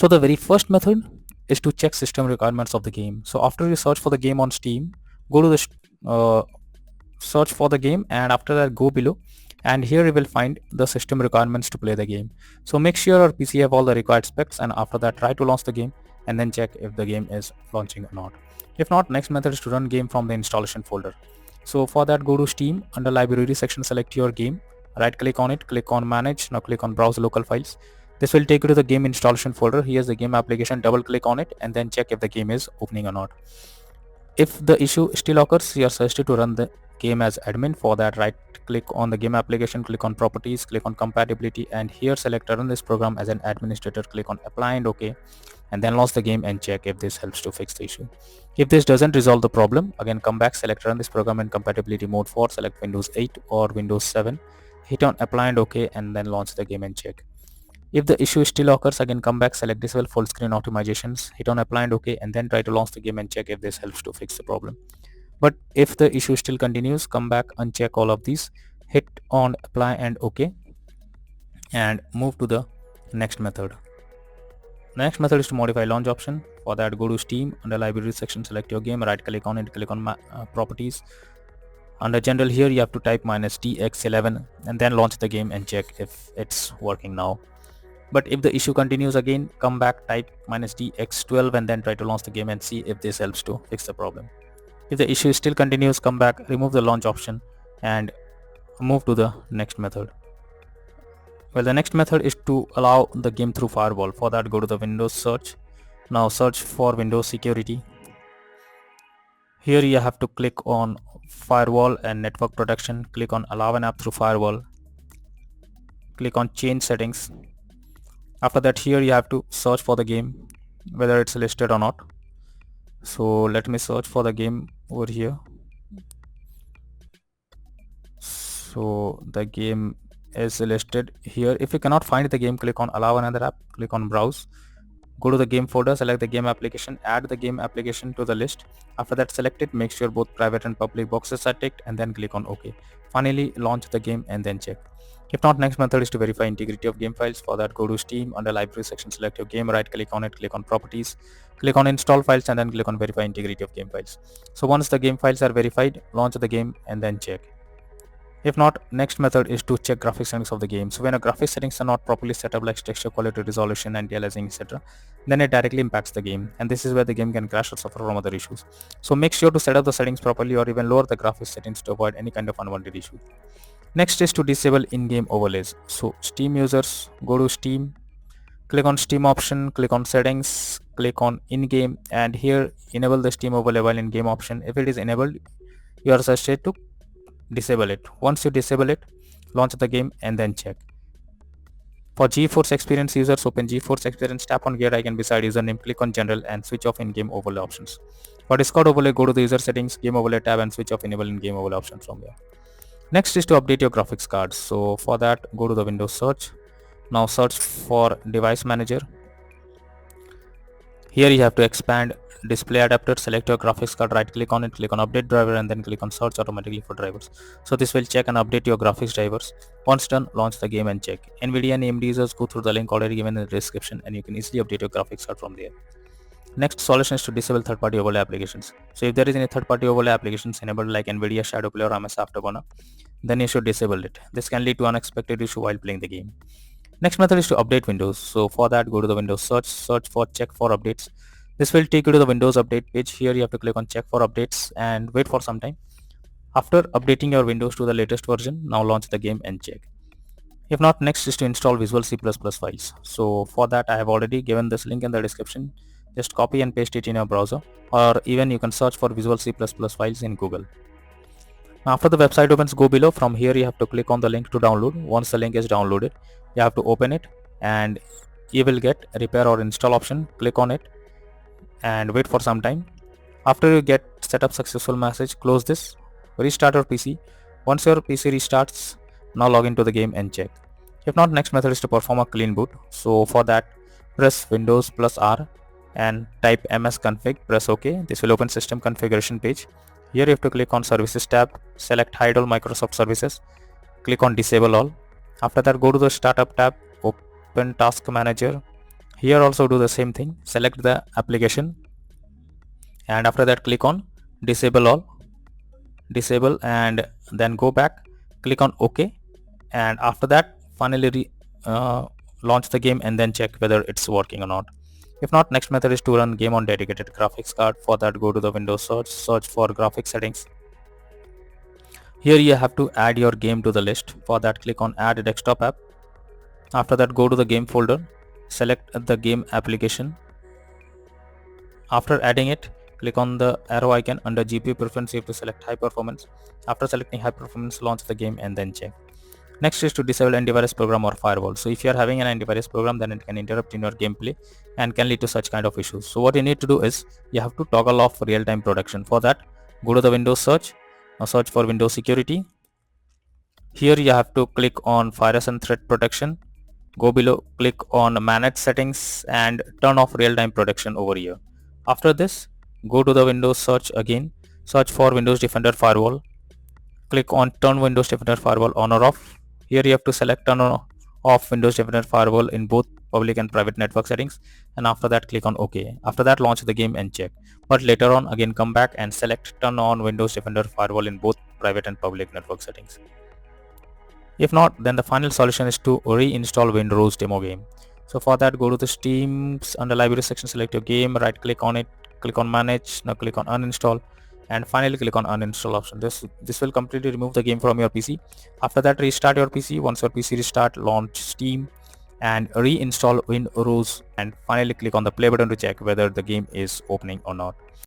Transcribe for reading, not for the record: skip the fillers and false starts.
So the very first method is to check system requirements of the game. So after you search for the game on Steam, go to the search for the game, and after that go below, and here you will find the system requirements to play the game. So make sure your PC have all the required specs, and after that try to launch the game and then check if the game is launching or not. If not, next method is to run game from the installation folder. So for that, go to Steam, under library section select your game, right click on it, click on manage, now click on browse local files. This will take you to the game installation folder. Here's the game application, double click on it and then check if the game is opening or not. If the issue still occurs, you are suggested to run the game as admin. For that, right click on the game application, click on properties, click on compatibility, and here select run this program as an administrator, click on apply and OK, and then launch the game and check if this helps to fix the issue. If this doesn't resolve the problem, again come back, select run this program in compatibility mode 4, select Windows 8 or Windows 7, hit on apply and OK, and then launch the game and check. If the issue still occurs, again come back, select disable full screen optimizations, hit on apply and OK, and then try to launch the game and check if this helps to fix the problem. But if the issue still continues, come back, uncheck all of these, hit on apply and OK, and move to the next method. The next method is to modify launch option. For that, go to Steam, under library section select your game, right click on it, click on properties. Under general, here you have to type -dx11 and then launch the game and check if it's working now. But if the issue continues, again come back, type -dx12 and then try to launch the game and see if this helps to fix the problem. If the issue still continues, come back, remove the launch option and move to the next method. Well, the next method is to allow the game through firewall. For that, go to the Windows search. Now search for Windows security. Here you have to click on firewall and network protection, click on allow an app through firewall, click on change settings. After that, here you have to search for the game, whether it's listed or not. So let me search for the game over here. So the game is listed here. If you cannot find the game, click on allow another app, click on browse, go to the game folder, select the game application, add the game application to the list. After that, select it, make sure both private and public boxes are ticked, and then click on OK. Finally, launch the game and then check. If not, next method is to verify integrity of game files. For that, go to Steam, under library section select your game, right click on it, click on properties, click on install files, and then click on verify integrity of game files. So once the game files are verified, launch the game and then check. If not, next method is to check graphics settings of the game. So when a graphics settings are not properly set up, like texture quality, resolution, anti-aliasing, etc., then it directly impacts the game, and this is where the game can crash or suffer from other issues. So make sure to set up the settings properly or even lower the graphics settings to avoid any kind of unwanted issue. Next is to disable in-game overlays. So Steam users, go to Steam, click on Steam option, click on settings, click on in-game, and here enable the Steam overlay while in-game option. If it is enabled, you are suggested to disable it. Once you disable it, launch the game and then check. For GeForce Experience users, open GeForce Experience, tap on gear icon beside username, click on general and switch off in-game overlay options. For Discord overlay, go to the user settings, game overlay tab and switch off enable in-game overlay options from here. Next is to update your graphics cards. So for that, go to the Windows search. Now search for device manager. Here you have to expand display adapter, select your graphics card, right click on it, click on update driver and then click on search automatically for drivers. So this will check and update your graphics drivers. Once done, launch the game and check. NVIDIA and AMD users, go through the link already given in the description and you can easily update your graphics card from there. Next solution is to disable third-party overlay applications. So if there is any third-party overlay applications enabled like NVIDIA Shadow Play or MS Afterburner, then you should disable it. This can lead to unexpected issue while playing the game. Next method is to update Windows. So for that, go to the Windows search for check for updates. This will take you to the Windows update page. Here you have to click on check for updates and wait for some time. After updating your Windows to the latest version, now launch the game and check. If not, next is to install Visual C++ files. So for that, I have already given this link in the description. Just copy and paste it in your browser, or even you can search for Visual C++ files in Google. After the website opens, go below. From here you have to click on the link to download. Once the link is downloaded, you have to open it and you will get repair or install option. Click on it and wait for some time. After you get setup successful message, close this, restart your PC. Once your PC restarts, now log into the game and check. If not, next method is to perform a clean boot. So for that, press Windows plus R and type msconfig, press OK. This will open system configuration page. Here you have to click on services tab, select hide all Microsoft services, click on disable all. After that, go to the startup tab, open task manager. Here also do the same thing, select the application, and after that click on disable all, disable, and then go back, click on OK, and after that finally launch the game and then check whether it's working or not. If not, next method is to run game on dedicated graphics card. For that, go to the Windows search for graphics settings. Here you have to add your game to the list. For that, click on add desktop app. After that, go to the game folder, select the game application. After adding it, click on the arrow icon. Under GPU preference, you have to select high performance. After selecting high performance, launch the game and then check. Next is to disable antivirus program or firewall. So if you are having an antivirus program, then it can interrupt in your gameplay and can lead to such kind of issues. So what you need to do is you have to toggle off real-time protection. For that, go to the Windows search, search for Windows security. Here you have to click on virus and threat protection. Go below, click on manage settings and turn off real-time protection over here. After this, go to the Windows search again, search for Windows Defender Firewall. Click on turn Windows Defender Firewall on or off. Here you have to select turn off Windows Defender Firewall in both public and private network settings, and after that click on OK. After that, launch the game and check. But later on, again come back and select turn on Windows Defender Firewall in both private and public network settings. If not, then the final solution is to reinstall Windrose demo game. So for that, go to the Steam's under library section, select your game, right click on it, click on manage, now click on uninstall, and finally click on uninstall option. This will completely remove the game from your PC. After that, restart your PC. Once your PC restart, launch Steam and reinstall Windrose, and finally click on the play button to check whether the game is opening or not.